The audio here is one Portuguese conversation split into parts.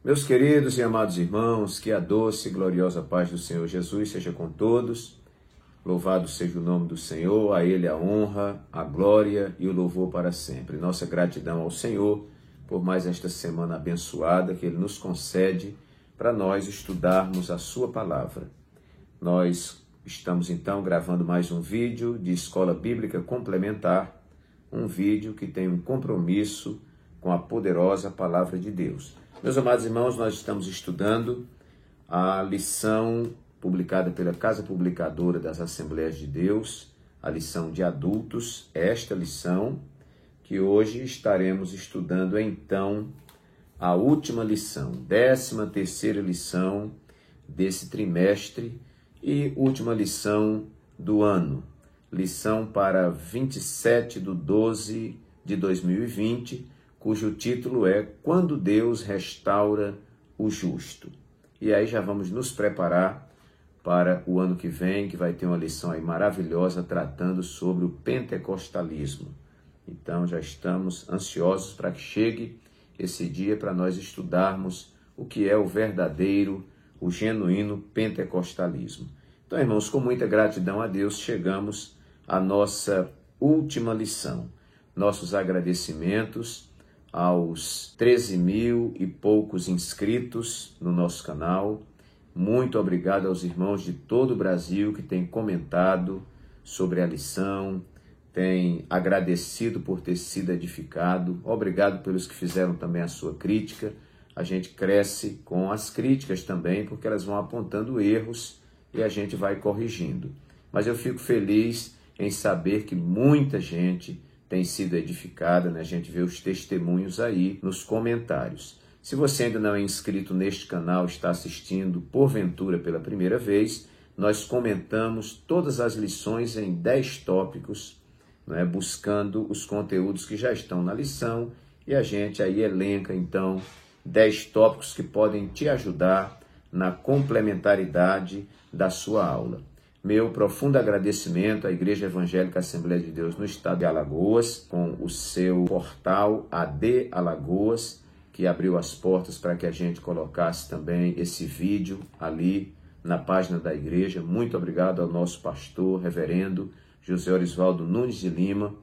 Meus queridos e amados irmãos, que a doce e gloriosa paz do Senhor Jesus seja com todos. Louvado seja o nome do Senhor, a Ele a honra, a glória e o louvor para sempre. Nossa gratidão ao Senhor por mais esta semana abençoada que Ele nos concede para nós estudarmos a Sua Palavra. Nós estamos então gravando mais um vídeo de Escola Bíblica Complementar, um vídeo que tem um compromisso com a poderosa Palavra de Deus. Meus amados irmãos, nós estamos estudando a lição publicada pela Casa Publicadora das Assembleias de Deus, a lição de adultos, esta lição que hoje estaremos estudando então a última lição, 13ª lição desse trimestre e última lição do ano, lição para 27/12/2020, cujo título é Quando Deus Restaura o Justo. E aí já vamos nos preparar para o ano que vem, que vai ter uma lição aí maravilhosa tratando sobre o pentecostalismo. Então já estamos ansiosos para que chegue esse dia para nós estudarmos o que é o verdadeiro, o genuíno pentecostalismo. Então, irmãos, com muita gratidão a Deus, chegamos à nossa última lição. Nossos agradecimentos aos 13.000 e poucos inscritos no nosso canal. Muito obrigado aos irmãos de todo o Brasil que têm comentado sobre a lição, têm agradecido por ter sido edificado. Obrigado pelos que fizeram também a sua crítica. A gente cresce com as críticas também, porque elas vão apontando erros e a gente vai corrigindo. Mas eu fico feliz em saber que muita gente tem sido edificada, né? A gente vê os testemunhos aí nos comentários. Se você ainda não é inscrito neste canal, está assistindo porventura pela primeira vez, nós comentamos todas as lições em 10 tópicos, né? Buscando os conteúdos que já estão na lição, e a gente aí elenca então 10 tópicos que podem te ajudar na complementaridade da sua aula. Meu profundo agradecimento à Igreja Evangélica Assembleia de Deus no estado de Alagoas, com o seu portal AD Alagoas, que abriu as portas para que a gente colocasse também esse vídeo ali na página da igreja. Muito obrigado ao nosso pastor, reverendo José Orisvaldo Nunes de Lima,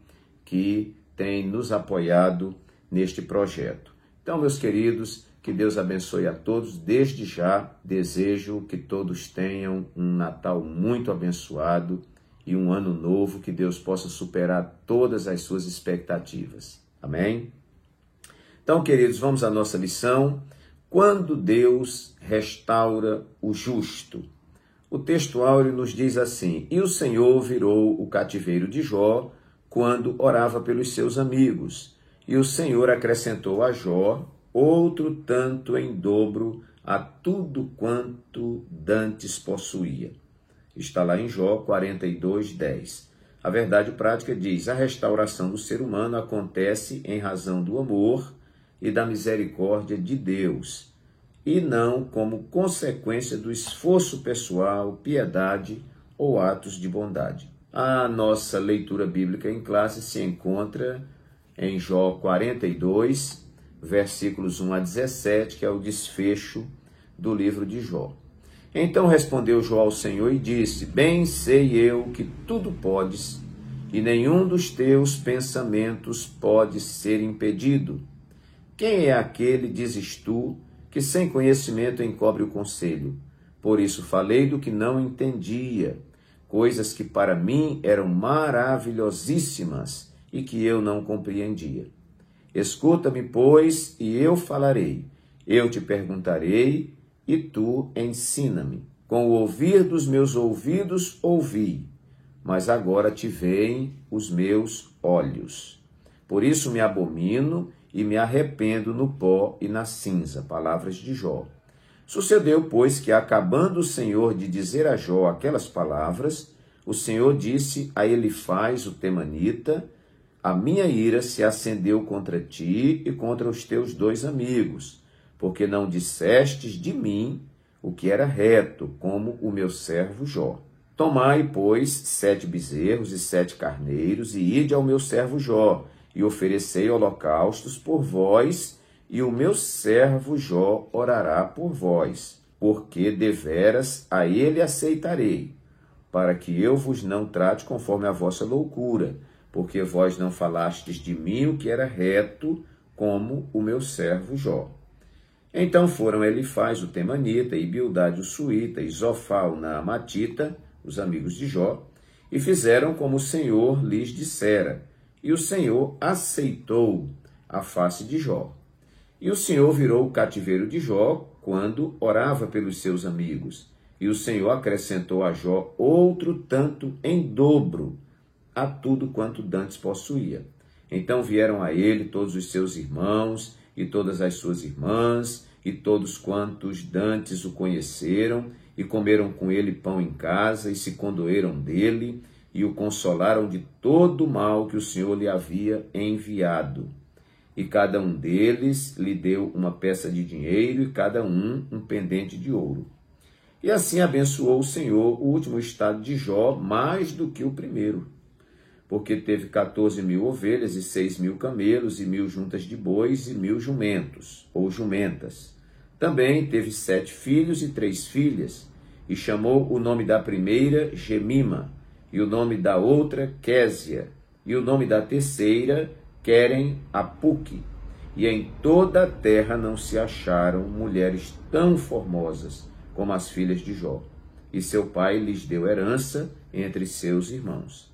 que tem nos apoiado neste projeto. Então, meus queridos, que Deus abençoe a todos. Desde já, desejo que todos tenham um Natal muito abençoado e um ano novo, que Deus possa superar todas as suas expectativas. Amém? Então, queridos, vamos à nossa lição. Quando Deus restaura o justo. O texto áureo nos diz assim: E o Senhor virou o cativeiro de Jó quando orava pelos seus amigos. E o Senhor acrescentou a Jó outro tanto em dobro a tudo quanto dantes possuía. Está lá em Jó 42:10. A verdade prática diz: a restauração do ser humano acontece em razão do amor e da misericórdia de Deus, e não como consequência do esforço pessoal, piedade ou atos de bondade. A nossa leitura bíblica em classe se encontra em Jó 42, versículos 1-17, que é o desfecho do livro de Jó. Então respondeu Jó ao Senhor e disse: Bem sei eu que tudo podes, e nenhum dos teus pensamentos pode ser impedido. Quem é aquele, dizes tu, que sem conhecimento encobre o conselho? Por isso falei do que não entendia, coisas que para mim eram maravilhosíssimas e que eu não compreendia. Escuta-me, pois, e eu falarei. Eu te perguntarei, e tu ensina-me. Com o ouvir dos meus ouvidos ouvi, mas agora te veem os meus olhos. Por isso me abomino e me arrependo no pó e na cinza. Palavras de Jó. Sucedeu, pois, que acabando o Senhor de dizer a Jó aquelas palavras, o Senhor disse a Elifaz, o temanita: A minha ira se acendeu contra ti e contra os teus 2 amigos, porque não dissestes de mim o que era reto, como o meu servo Jó. Tomai, pois, 7 bezerros e 7 carneiros, e ide ao meu servo Jó, e oferecei holocaustos por vós e o meu servo Jó orará por vós, porque deveras a ele aceitarei, para que eu vos não trate conforme a vossa loucura, porque vós não falastes de mim o que era reto, como o meu servo Jó. Então foram Elifaz o temanita, e Bildade o suíta, e Zofá o naamatita, os amigos de Jó, e fizeram como o Senhor lhes dissera, e o Senhor aceitou a face de Jó. E o Senhor virou o cativeiro de Jó quando orava pelos seus amigos, e o Senhor acrescentou a Jó outro tanto em dobro a tudo quanto dantes possuía. Então vieram a ele todos os seus irmãos e todas as suas irmãs, e todos quantos dantes o conheceram, e comeram com ele pão em casa, e se condoeram dele, e o consolaram de todo o mal que o Senhor lhe havia enviado. E cada um deles lhe deu uma peça de dinheiro, e cada um pendente de ouro. E assim abençoou o Senhor o último estado de Jó mais do que o primeiro, porque teve 14.000 ovelhas e 6.000 camelos, e 1.000 juntas de bois, e 1.000 jumentos, ou jumentas. Também teve 7 filhos e 3 filhas, e chamou o nome da primeira Gemima, e o nome da outra Késia, e o nome da terceira Querem-Apuque. E em toda a terra não se acharam mulheres tão formosas como as filhas de Jó. E seu pai lhes deu herança entre seus irmãos.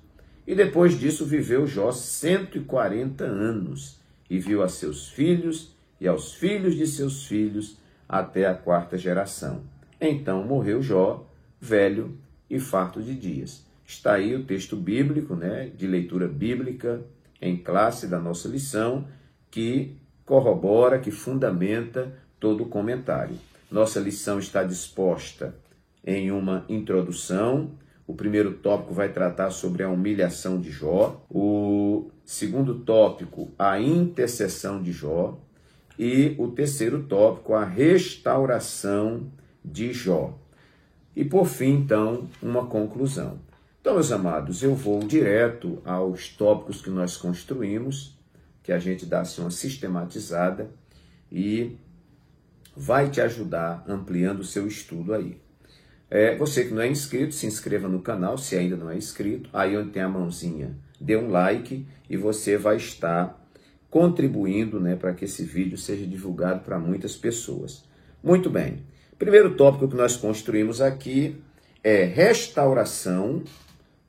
E depois disso viveu Jó 140 anos, e viu a seus filhos e aos filhos de seus filhos até a 4ª geração. Então morreu Jó, velho e farto de dias. Está aí o texto bíblico, de leitura bíblica em classe da nossa lição, que corrobora, que fundamenta todo o comentário. Nossa lição está disposta em uma introdução. O primeiro tópico vai tratar sobre a humilhação de Jó. O segundo tópico, a intercessão de Jó. E o terceiro tópico, a restauração de Jó. E por fim, então, uma conclusão. Então, meus amados, eu vou direto aos tópicos que nós construímos, que a gente dá assim, uma sistematizada e vai te ajudar ampliando o seu estudo aí. Você que não é inscrito, se inscreva no canal, se ainda não é inscrito. Aí onde tem a mãozinha, dê um like e você vai estar contribuindo, para que esse vídeo seja divulgado para muitas pessoas. Muito bem. Primeiro tópico que nós construímos aqui é restauração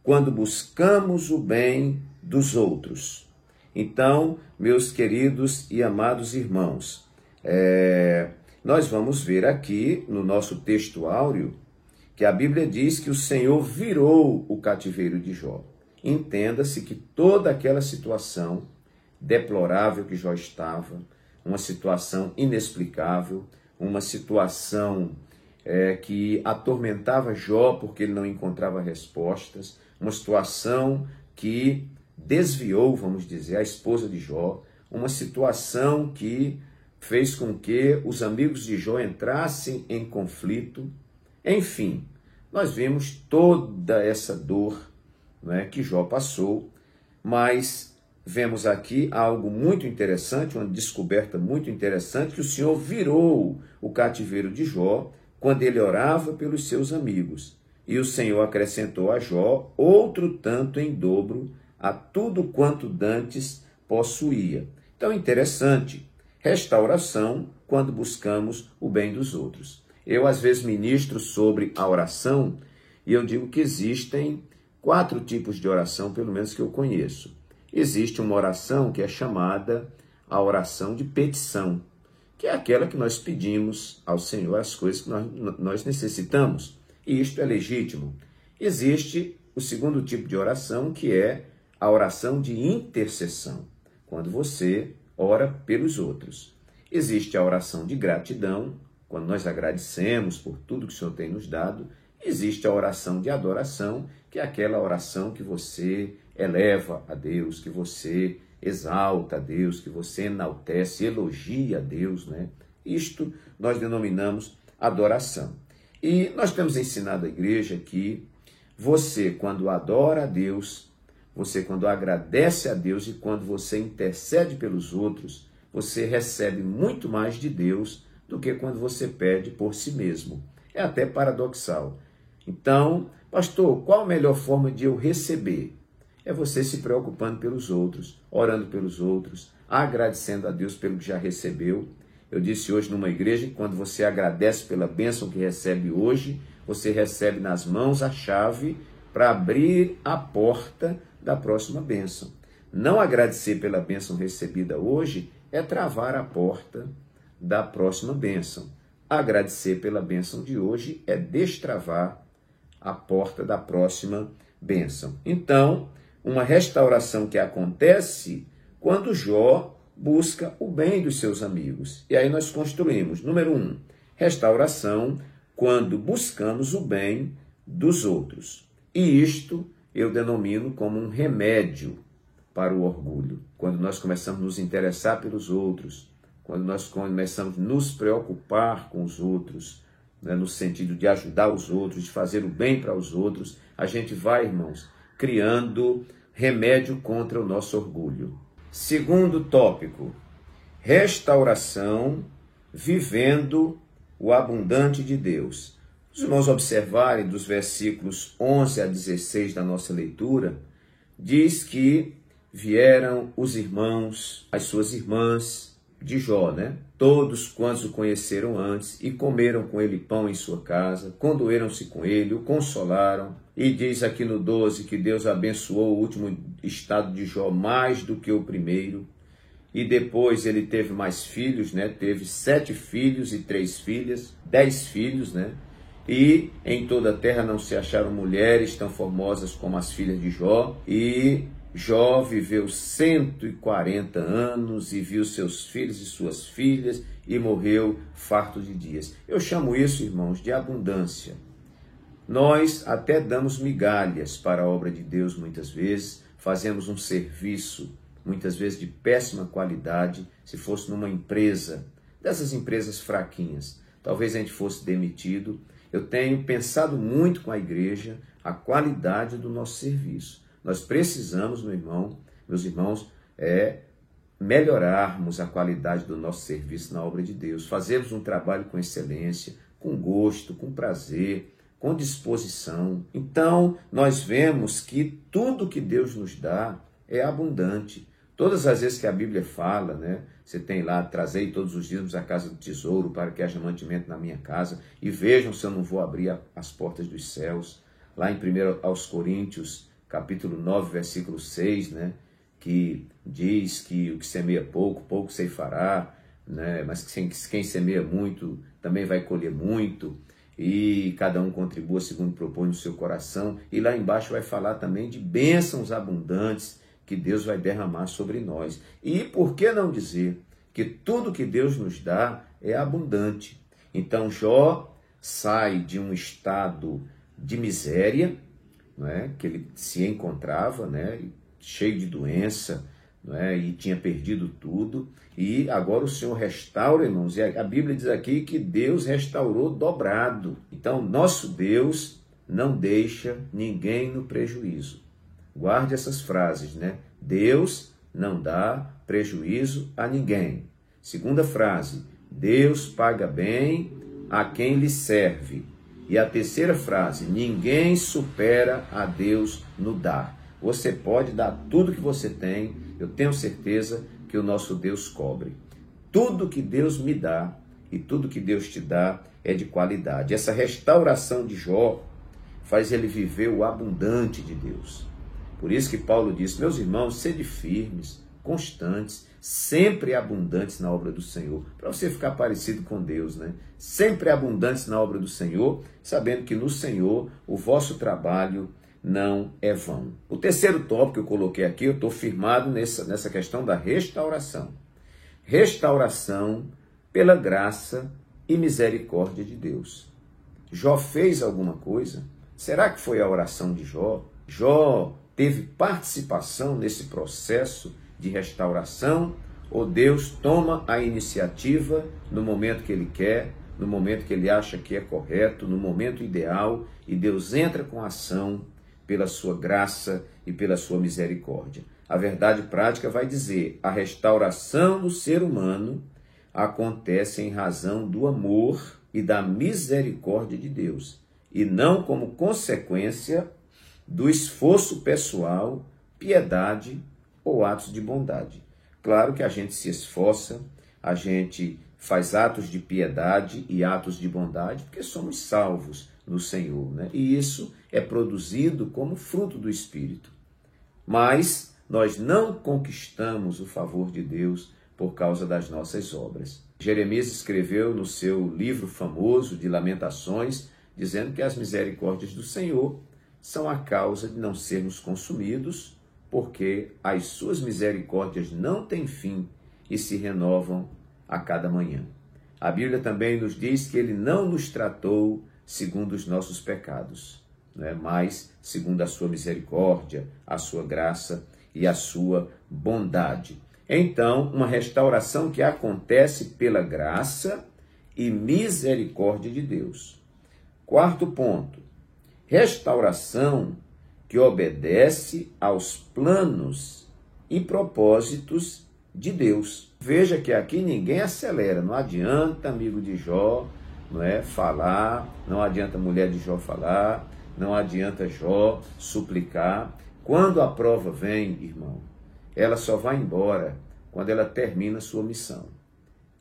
quando buscamos o bem dos outros. Então, meus queridos e amados irmãos, nós vamos ver aqui no nosso texto áureo que a Bíblia diz que o Senhor virou o cativeiro de Jó. Entenda-se que toda aquela situação deplorável que Jó estava, uma situação inexplicável, uma situação que atormentava Jó porque ele não encontrava respostas, uma situação que desviou, vamos dizer, a esposa de Jó, uma situação que fez com que os amigos de Jó entrassem em conflito. Enfim, nós vimos toda essa dor, que Jó passou, mas vemos aqui algo muito interessante, uma descoberta muito interessante, que o Senhor virou o cativeiro de Jó quando ele orava pelos seus amigos. E o Senhor acrescentou a Jó outro tanto em dobro a tudo quanto dantes possuía. Então, interessante, restauração quando buscamos o bem dos outros. Eu, às vezes, ministro sobre a oração e eu digo que existem 4 tipos de oração, pelo menos que eu conheço. Existe uma oração que é chamada a oração de petição, que é aquela que nós pedimos ao Senhor as coisas que nós necessitamos, e isto é legítimo. Existe o segundo tipo de oração, que é a oração de intercessão, quando você ora pelos outros. Existe a oração de gratidão, quando nós agradecemos por tudo que o Senhor tem nos dado. Existe a oração de adoração, que é aquela oração que você eleva a Deus, que você exalta a Deus, que você enaltece, elogia a Deus, Isto nós denominamos adoração. E nós temos ensinado à igreja que você, quando adora a Deus, você, quando agradece a Deus e quando você intercede pelos outros, você recebe muito mais de Deus do que quando você pede por si mesmo. É até paradoxal. Então, pastor, qual a melhor forma de eu receber? É você se preocupando pelos outros, orando pelos outros, agradecendo a Deus pelo que já recebeu. Eu disse hoje numa igreja que quando você agradece pela bênção que recebe hoje, você recebe nas mãos a chave para abrir a porta da próxima bênção. Não agradecer pela bênção recebida hoje é travar a porta da próxima bênção. Agradecer pela bênção de hoje é destravar a porta da próxima bênção. Então, uma restauração que acontece quando Jó busca o bem dos seus amigos. E aí nós construímos, número 1, restauração quando buscamos o bem dos outros. E isto eu denomino como um remédio para o orgulho. Quando nós começamos a nos interessar pelos outros, quando nós começamos a nos preocupar com os outros, né, no sentido de ajudar os outros, de fazer o bem para os outros, a gente vai, irmãos, criando remédio contra o nosso orgulho. Segundo tópico, restauração vivendo o abundante de Deus. Os irmãos observarem dos versículos 11 a 16 da nossa leitura, diz que vieram os irmãos, as suas irmãs de Jó, né? Todos quantos o conheceram antes e comeram com ele pão em sua casa, condoeram-se com ele, o consolaram. E diz aqui no 12 que Deus abençoou o último estado de Jó mais do que o primeiro. E depois ele teve mais filhos, né? Teve 7 filhos e 3 filhas, 10 filhos, né? E em toda a terra não se acharam mulheres tão formosas como as filhas de Jó. E Jó viveu 140 anos e viu seus filhos e suas filhas e morreu farto de dias. Eu chamo isso, irmãos, de abundância. Nós até damos migalhas para a obra de Deus muitas vezes, fazemos um serviço, muitas vezes de péssima qualidade, se fosse numa empresa, dessas empresas fraquinhas, talvez a gente fosse demitido. Eu tenho pensado muito com a igreja a qualidade do nosso serviço. Nós precisamos, meus irmãos, melhorarmos a qualidade do nosso serviço na obra de Deus, fazermos um trabalho com excelência, com gosto, com prazer, com disposição. Então, nós vemos que tudo que Deus nos dá é abundante. Todas as vezes que a Bíblia fala, né? Você tem lá, trazei todos os dias a casa do tesouro para que haja mantimento na minha casa e vejam se eu não vou abrir as portas dos céus. Lá em 1 aos Coríntios, capítulo 9, versículo 6, né? Que diz que o que semeia pouco, pouco ceifará, né? Mas quem semeia muito também vai colher muito. E cada um contribua segundo propõe no seu coração. E lá embaixo vai falar também de bênçãos abundantes que Deus vai derramar sobre nós. E por que não dizer que tudo que Deus nos dá é abundante? Então Jó sai de um estado de miséria, né, que ele se encontrava, né, cheio de doença, né, e tinha perdido tudo, e agora o Senhor restaura, irmãos, e a Bíblia diz aqui que Deus restaurou dobrado. Então, nosso Deus não deixa ninguém no prejuízo. Guarde essas frases, né? Deus não dá prejuízo a ninguém. Segunda frase, Deus paga bem a quem lhe serve. E a terceira frase, ninguém supera a Deus no dar. Você pode dar tudo que você tem, eu tenho certeza que o nosso Deus cobre. Tudo que Deus me dá e tudo que Deus te dá é de qualidade. Essa restauração de Jó faz ele viver o abundante de Deus. Por isso que Paulo disse, meus irmãos, sede firmes, constantes, sempre abundantes na obra do Senhor, para você ficar parecido com Deus, né? Sempre abundantes na obra do Senhor, sabendo que no Senhor o vosso trabalho não é vão. O terceiro tópico que eu coloquei aqui, eu estou firmado nessa questão da restauração. Restauração pela graça e misericórdia de Deus. Jó fez alguma coisa? Será que foi a oração de Jó? Jó teve participação nesse processo de restauração, ou Deus toma a iniciativa no momento que Ele quer, no momento que Ele acha que é correto, no momento ideal, e Deus entra com a ação pela sua graça e pela sua misericórdia. A verdade prática vai dizer: a restauração do ser humano acontece em razão do amor e da misericórdia de Deus, e não como consequência do esforço pessoal, piedade ou atos de bondade. Claro que a gente se esforça, a gente faz atos de piedade e atos de bondade, porque somos salvos no Senhor, né? E isso é produzido como fruto do Espírito. Mas nós não conquistamos o favor de Deus por causa das nossas obras. Jeremias escreveu no seu livro famoso de Lamentações, dizendo que as misericórdias do Senhor são a causa de não sermos consumidos, porque as suas misericórdias não têm fim e se renovam a cada manhã. A Bíblia também nos diz que ele não nos tratou segundo os nossos pecados, né? Mas segundo a sua misericórdia, a sua graça e a sua bondade. Então, uma restauração que acontece pela graça e misericórdia de Deus. Quarto ponto, restauração que obedece aos planos e propósitos de Deus. Veja que aqui ninguém acelera, não adianta amigo de Jó, não é, falar, não adianta mulher de Jó falar, não adianta Jó suplicar. Quando a prova vem, irmão, ela só vai embora quando ela termina a sua missão.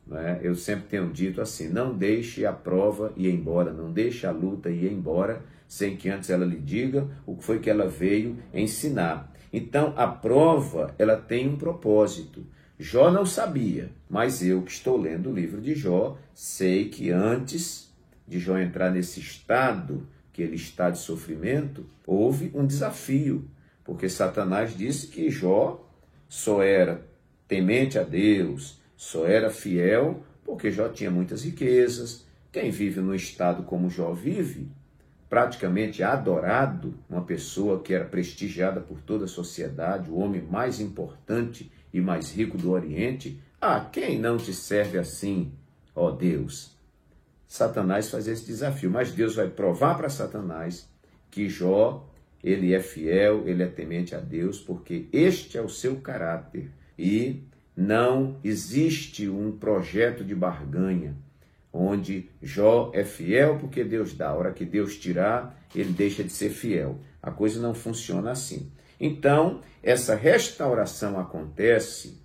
Não é? Eu sempre tenho dito assim, não deixe a prova ir embora, não deixe a luta ir embora, sem que antes ela lhe diga o que foi que ela veio ensinar. Então, a prova, ela tem um propósito. Jó não sabia, mas eu que estou lendo o livro de Jó, sei que antes de Jó entrar nesse estado, que ele está de sofrimento, houve um desafio, porque Satanás disse que Jó só era temente a Deus, só era fiel porque Jó tinha muitas riquezas. Quem vive num estado como Jó vive, praticamente adorado, uma pessoa que era prestigiada por toda a sociedade, o homem mais importante e mais rico do Oriente, quem não te serve assim, ó Deus? Satanás faz esse desafio, mas Deus vai provar para Satanás que Jó, ele é fiel, ele é temente a Deus, porque este é o seu caráter e não existe um projeto de barganha, onde Jó é fiel porque Deus dá. A hora que Deus tirar, ele deixa de ser fiel. A coisa não funciona assim. Então, essa restauração acontece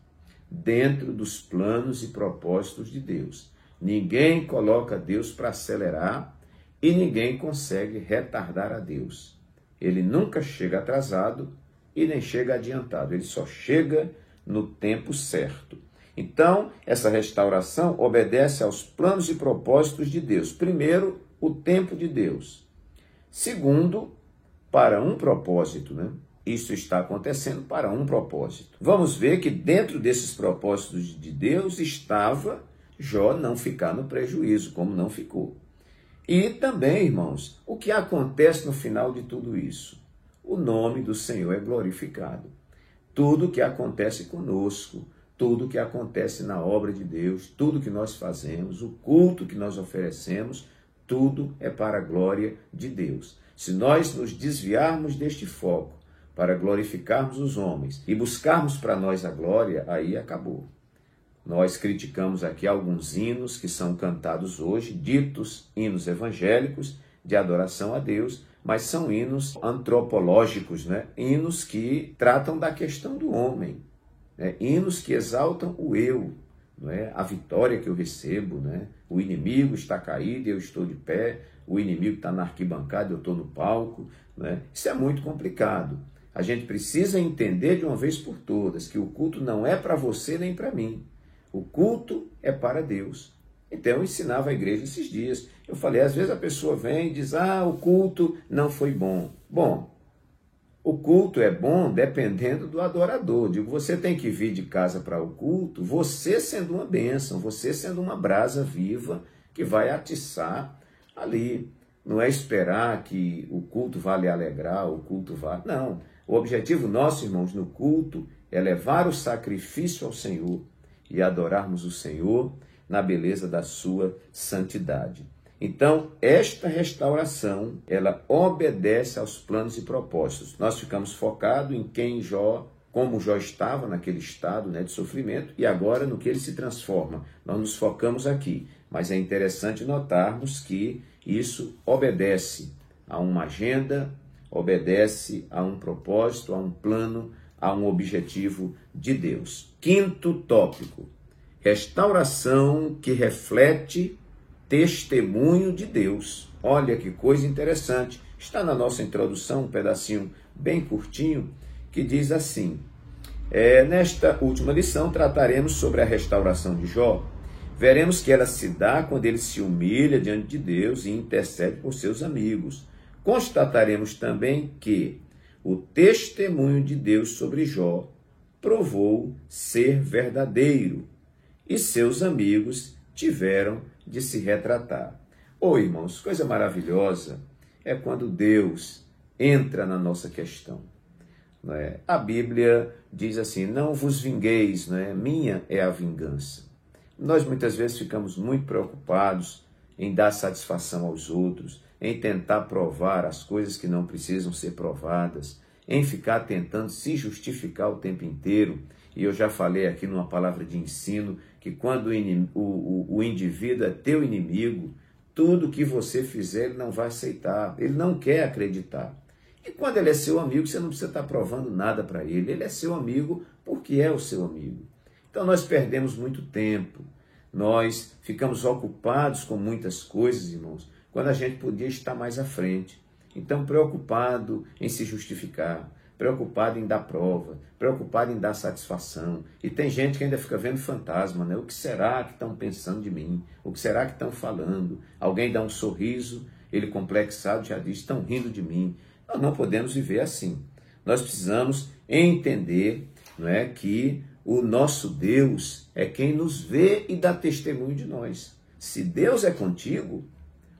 dentro dos planos e propósitos de Deus. Ninguém coloca Deus para acelerar e ninguém consegue retardar a Deus. Ele nunca chega atrasado e nem chega adiantado. Ele só chega no tempo certo. Então, essa restauração obedece aos planos e propósitos de Deus. Primeiro, o tempo de Deus. Segundo, para um propósito, né? Isso está acontecendo para um propósito. Vamos ver que dentro desses propósitos de Deus estava Jó não ficar no prejuízo, como não ficou. E também, irmãos, o que acontece no final de tudo isso? O nome do Senhor é glorificado. Tudo que acontece conosco, tudo que acontece na obra de Deus, tudo que nós fazemos, o culto que nós oferecemos, tudo é para a glória de Deus. Se nós nos desviarmos deste foco para glorificarmos os homens e buscarmos para nós a glória, aí acabou. Nós criticamos aqui alguns hinos que são cantados hoje, ditos hinos evangélicos de adoração a Deus, mas são hinos antropológicos, né? Hinos que tratam da questão do homem, né? Hinos que exaltam o eu, não é? A vitória que eu recebo, né? O inimigo está caído e eu estou de pé, o inimigo está na arquibancada e eu estou no palco, né? Isso é muito complicado. A gente precisa entender de uma vez por todas que o culto não é para você nem para mim. O culto é para Deus. Então eu ensinava a igreja esses dias. Eu falei, às vezes a pessoa vem e diz, o culto não foi bom. Bom, o culto é bom dependendo do adorador. Digo, você tem que vir de casa para o culto, você sendo uma bênção, você sendo uma brasa viva que vai atiçar ali. Não é esperar que o culto vá lhe alegrar, o culto vá... Não, o objetivo nosso, irmãos, no culto é levar o sacrifício ao Senhor e adorarmos o Senhor na beleza da sua santidade. Então, esta restauração, ela obedece aos planos e propósitos. Nós ficamos focados em quem Jó como Jó estava naquele estado, né, de sofrimento, e agora no que ele se transforma. Nós nos focamos aqui, mas é interessante notarmos que isso obedece a uma agenda, obedece a um propósito, a um plano, a um objetivo de Deus. Quinto tópico: restauração que reflete testemunho de Deus. Olha que coisa interessante. Está na nossa introdução um pedacinho bem curtinho que diz assim: nesta última lição trataremos sobre a restauração de Jó. Veremos que ela se dá quando ele se humilha diante de Deus e intercede por seus amigos. Constataremos também que o testemunho de Deus sobre Jó provou ser verdadeiro e seus amigos tiveram de se retratar. Irmãos, coisa maravilhosa é quando Deus entra na nossa questão. Não é? A Bíblia diz assim: não vos vingueis, não é? Minha é a vingança. Nós muitas vezes ficamos muito preocupados em dar satisfação aos outros, em tentar provar as coisas que não precisam ser provadas, em ficar tentando se justificar o tempo inteiro. E eu já falei aqui numa palavra de ensino que quando o indivíduo é teu inimigo, tudo que você fizer ele não vai aceitar, ele não quer acreditar. E quando ele é seu amigo, você não precisa estar provando nada para ele, ele é seu amigo porque é o seu amigo. Então nós perdemos muito tempo, nós ficamos ocupados com muitas coisas, irmãos, quando a gente podia estar mais à frente. Então preocupado em se justificar, preocupado em dar prova, preocupado em dar satisfação. E tem gente que ainda fica vendo fantasma, né? O que será que estão pensando de mim? O que será que estão falando? Alguém dá um sorriso, ele complexado já diz: estão rindo de mim. Nós não podemos viver assim. Nós precisamos entender, não é, que o nosso Deus é quem nos vê e dá testemunho de nós. Se Deus é contigo,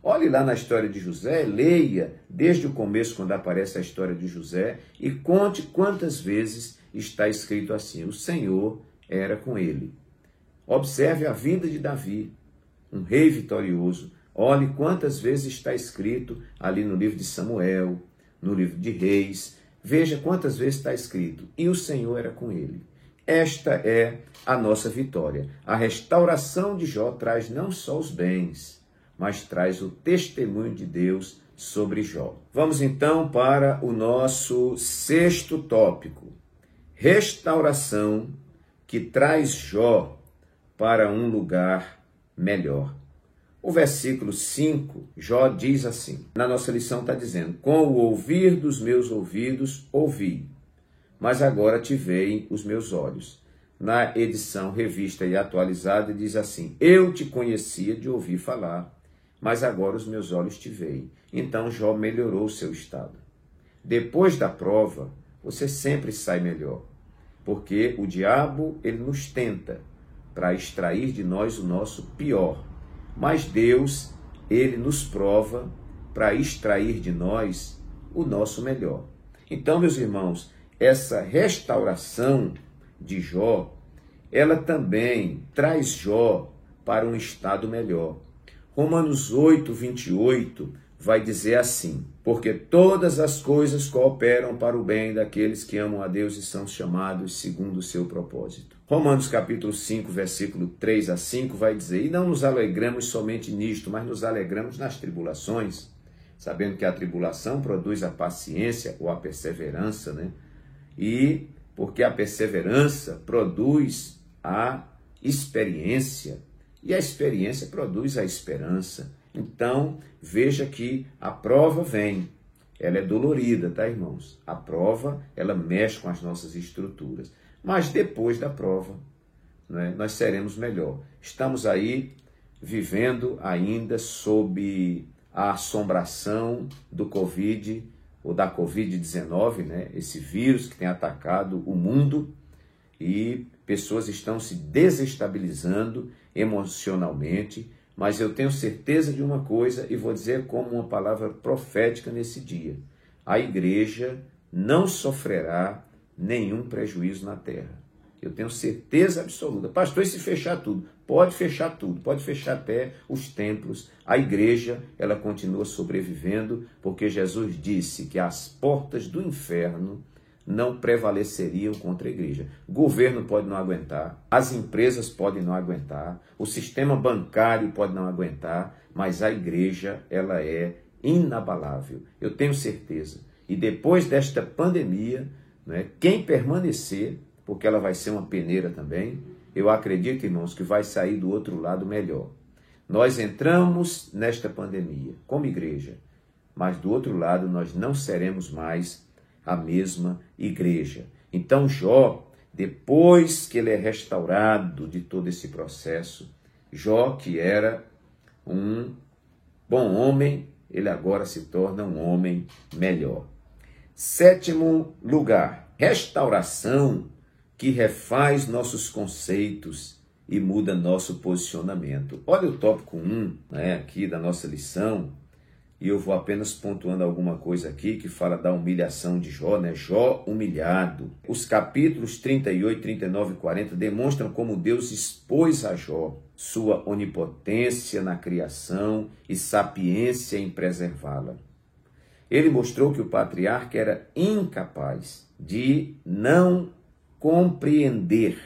olhe lá na história de José, leia desde o começo, quando aparece a história de José, e conte quantas vezes está escrito assim: o Senhor era com ele. Observe a vida de Davi, um rei vitorioso. Olhe quantas vezes está escrito ali no livro de Samuel, no livro de Reis. Veja quantas vezes está escrito: e o Senhor era com ele. Esta é a nossa vitória. A restauração de Jó traz não só os bens, mas traz o testemunho de Deus sobre Jó. Vamos então para o nosso sexto tópico: restauração que traz Jó para um lugar melhor. O versículo 5, Jó diz assim, na nossa lição está dizendo: com o ouvir dos meus ouvidos ouvi, mas agora te veem os meus olhos. Na edição revista e atualizada diz assim: eu te conhecia de ouvir falar, mas agora os meus olhos te veem. Então Jó melhorou o seu estado. Depois da prova, você sempre sai melhor, porque o diabo ele nos tenta para extrair de nós o nosso pior, mas Deus ele nos prova para extrair de nós o nosso melhor. Então, meus irmãos, essa restauração de Jó, ela também traz Jó para um estado melhor. Romanos 8, 28 vai dizer assim: porque todas as coisas cooperam para o bem daqueles que amam a Deus e são chamados segundo o seu propósito. Romanos capítulo 5, versículo 3 a 5 vai dizer: e não nos alegramos somente nisto, mas nos alegramos nas tribulações, sabendo que a tribulação produz a paciência ou a perseverança, né? E porque a perseverança produz a experiência, e a experiência produz a esperança. Então, veja que a prova vem, ela é dolorida, tá, irmãos? A prova, ela mexe com as nossas estruturas, mas depois da prova, né, nós seremos melhor. Estamos aí vivendo ainda sob a assombração do Covid, ou da Covid-19, né? Esse vírus que tem atacado o mundo, e pessoas estão se desestabilizando emocionalmente, mas eu tenho certeza de uma coisa e vou dizer como uma palavra profética nesse dia: a igreja não sofrerá nenhum prejuízo na terra. Eu tenho certeza absoluta. Pastor, e se fechar tudo? Pode fechar tudo, pode fechar até os templos. A igreja, ela continua sobrevivendo, porque Jesus disse que as portas do inferno não prevaleceriam contra a igreja. O governo pode não aguentar, as empresas podem não aguentar, o sistema bancário pode não aguentar, mas a igreja, ela é inabalável. Eu tenho certeza. E depois desta pandemia, né, quem permanecer, porque ela vai ser uma peneira também, eu acredito, irmãos, que vai sair do outro lado melhor. Nós entramos nesta pandemia como igreja, mas do outro lado nós não seremos mais a mesma igreja. Então Jó, depois que ele é restaurado de todo esse processo, Jó, que era um bom homem, ele agora se torna um homem melhor. 7º lugar, restauração que refaz nossos conceitos e muda nosso posicionamento. Olha o tópico 1, né, aqui da nossa lição, e eu vou apenas pontuando alguma coisa aqui que fala da humilhação de Jó, né? Jó humilhado. Os capítulos 38, 39 e 40 demonstram como Deus expôs a Jó sua onipotência na criação e sapiência em preservá-la. Ele mostrou que o patriarca era incapaz de não compreender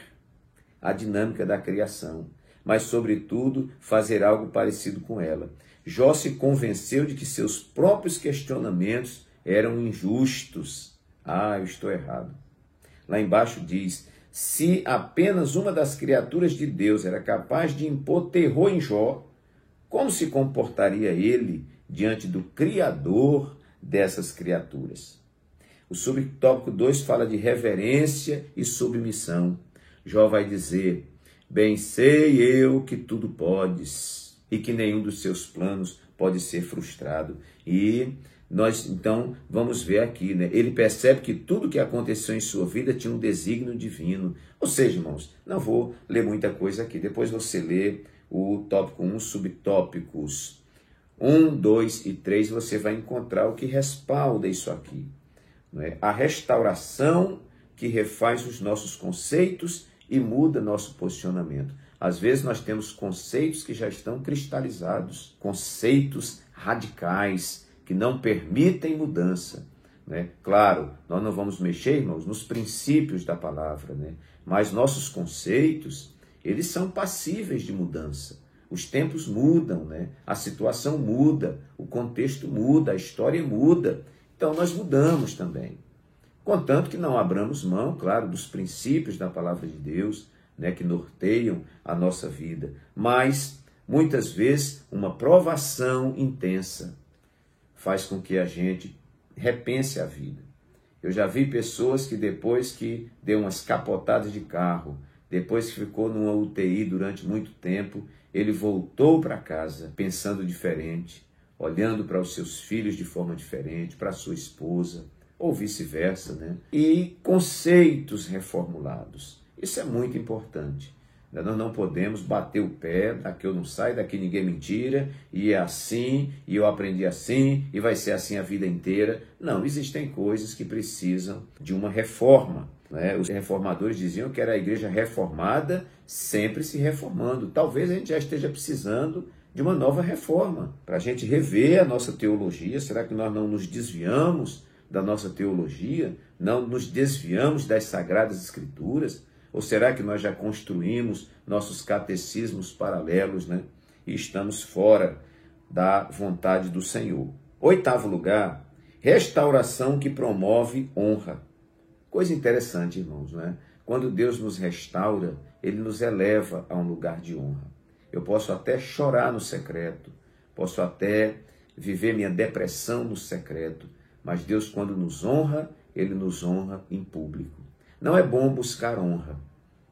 a dinâmica da criação, mas, sobretudo, fazer algo parecido com ela. Jó se convenceu de que seus próprios questionamentos eram injustos. Eu estou errado. Lá embaixo diz, se apenas uma das criaturas de Deus era capaz de impor terror em Jó, como se comportaria ele diante do Criador dessas criaturas? O subtópico 2 fala de reverência e submissão. Jó vai dizer, bem sei eu que tudo podes e que nenhum dos seus planos pode ser frustrado. E nós, então, vamos ver aqui, né? Ele percebe que tudo que aconteceu em sua vida tinha um desígnio divino. Ou seja, irmãos, não vou ler muita coisa aqui. Depois você lê o tópico 1, subtópicos 1, 2 e 3, você vai encontrar o que respalda isso aqui. Não é? A restauração que refaz os nossos conceitos e muda nosso posicionamento. Às vezes nós temos conceitos que já estão cristalizados, conceitos radicais que não permitem mudança, né? Claro, nós não vamos mexer, irmãos, nos princípios da palavra, né? Mas nossos conceitos, eles são passíveis de mudança. Os tempos mudam, né? A situação muda, o contexto muda, a história muda. Então nós mudamos também. Contanto que não abramos mão, claro, dos princípios da palavra de Deus, né, que norteiam a nossa vida. Mas, muitas vezes, uma provação intensa faz com que a gente repense a vida. Eu já vi pessoas que depois que deu umas capotadas de carro, depois que ficou numa UTI durante muito tempo, ele voltou para casa pensando diferente, olhando para os seus filhos de forma diferente, para a sua esposa, ou vice-versa, né? E conceitos reformulados. Isso é muito importante. Nós não podemos bater o pé, daqui eu não saio, daqui ninguém me tira, e é assim, e eu aprendi assim, e vai ser assim a vida inteira. Não, existem coisas que precisam de uma reforma, né? Os reformadores diziam que era a igreja reformada, sempre se reformando. Talvez a gente já esteja precisando de uma nova reforma, para a gente rever a nossa teologia. Será que nós não nos desviamos da nossa teologia? Não nos desviamos das Sagradas Escrituras? Ou será que nós já construímos nossos catecismos paralelos, né? E estamos fora da vontade do Senhor? 8º lugar, restauração que promove honra. Coisa interessante, irmãos, né? Quando Deus nos restaura, Ele nos eleva a um lugar de honra. Eu posso até chorar no secreto, posso até viver minha depressão no secreto, mas Deus, quando nos honra, Ele nos honra em público. Não é bom buscar honra,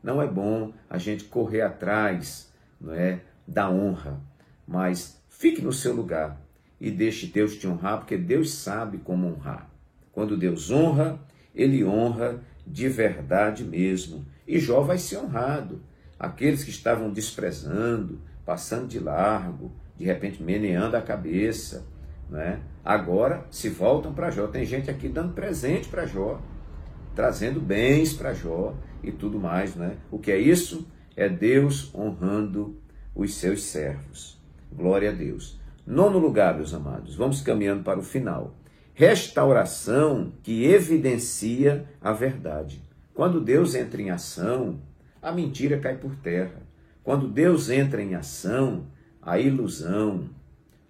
não é bom a gente correr atrás, não é, da honra, mas fique no seu lugar e deixe Deus te honrar, porque Deus sabe como honrar. Quando Deus honra, Ele honra de verdade mesmo. E Jó vai ser honrado. Aqueles que estavam desprezando, passando de largo, de repente meneando a cabeça, né? Agora se voltam para Jó. Tem gente aqui dando presente para Jó, trazendo bens para Jó e tudo mais, né? O que é isso? É Deus honrando os seus servos. Glória a Deus. 9º lugar, meus amados, vamos caminhando para o final. restauração que evidencia a verdade. Quando Deus entra em ação, a mentira cai por terra. Quando Deus entra em ação, a ilusão,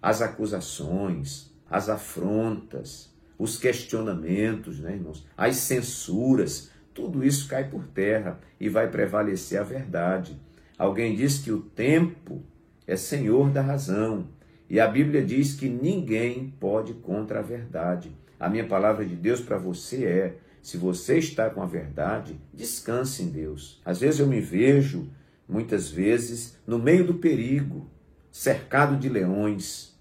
as acusações, as afrontas, os questionamentos, né, irmãos? As censuras, tudo isso cai por terra e vai prevalecer a verdade. Alguém diz que o tempo é senhor da razão e a Bíblia diz que ninguém pode contra a verdade. A minha palavra de Deus para você é: se você está com a verdade, descanse em Deus. Às vezes eu me vejo, muitas vezes, no meio do perigo, cercado de leões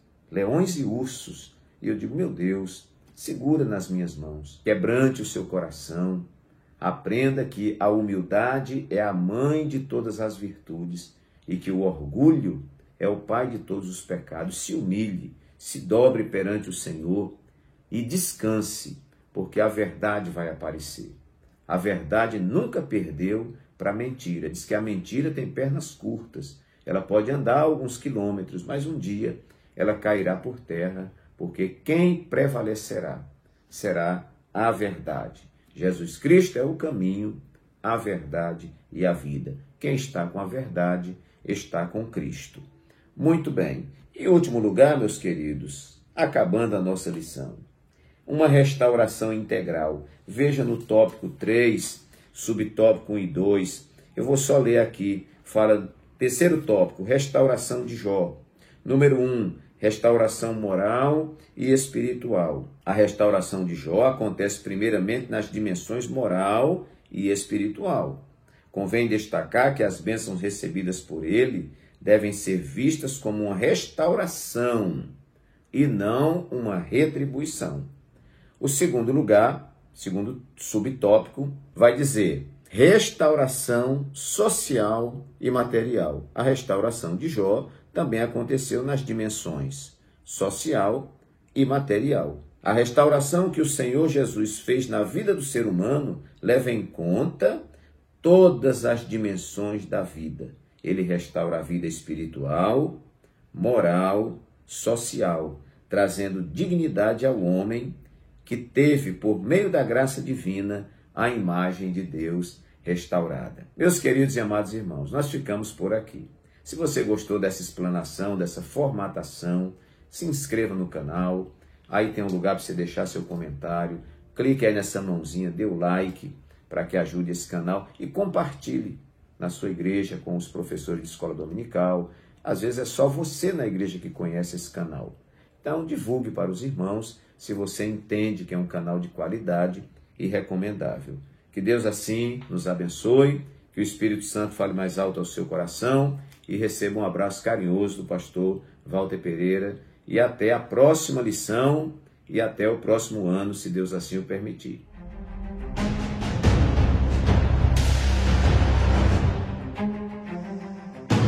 e ursos, e eu digo: meu Deus, segura nas minhas mãos, quebrante o seu coração, aprenda que a humildade é a mãe de todas as virtudes e que o orgulho é o pai de todos os pecados. Se humilhe, se dobre perante o Senhor e descanse, porque a verdade vai aparecer. A verdade nunca perdeu para a mentira. Diz que a mentira tem pernas curtas, ela pode andar alguns quilômetros, mas um dia ela cairá por terra, porque quem prevalecerá será a verdade. Jesus Cristo é o caminho, a verdade e a vida. Quem está com a verdade está com Cristo. Muito bem. Em último lugar, meus queridos, acabando a nossa lição, uma restauração integral. Veja no tópico 3, subtópico 1 e 2. Eu vou só ler aqui. Fala, terceiro tópico, restauração de Jó. Número 1, restauração moral e espiritual. A restauração de Jó acontece primeiramente nas dimensões moral e espiritual. Convém destacar que as bênçãos recebidas por ele devem ser vistas como uma restauração e não uma retribuição. O segundo lugar, segundo subtópico, vai dizer restauração social e material. A restauração de Jó também aconteceu nas dimensões social e material. A restauração que o Senhor Jesus fez na vida do ser humano leva em conta todas as dimensões da vida. Ele restaura a vida espiritual, moral, social, trazendo dignidade ao homem que teve, por meio da graça divina, a imagem de Deus restaurada. Meus queridos e amados irmãos, nós ficamos por aqui. Se você gostou dessa explanação, dessa formatação, se inscreva no canal. Aí tem um lugar para você deixar seu comentário. Clique aí nessa mãozinha, dê o like para que ajude esse canal e compartilhe na sua igreja com os professores de escola dominical. Às vezes é só você na igreja que conhece esse canal. Então divulgue para os irmãos se você entende que é um canal de qualidade e recomendável. Que Deus assim nos abençoe, que o Espírito Santo fale mais alto ao seu coração e receba um abraço carinhoso do pastor Walter Pereira e até a próxima lição e até o próximo ano, se Deus assim o permitir.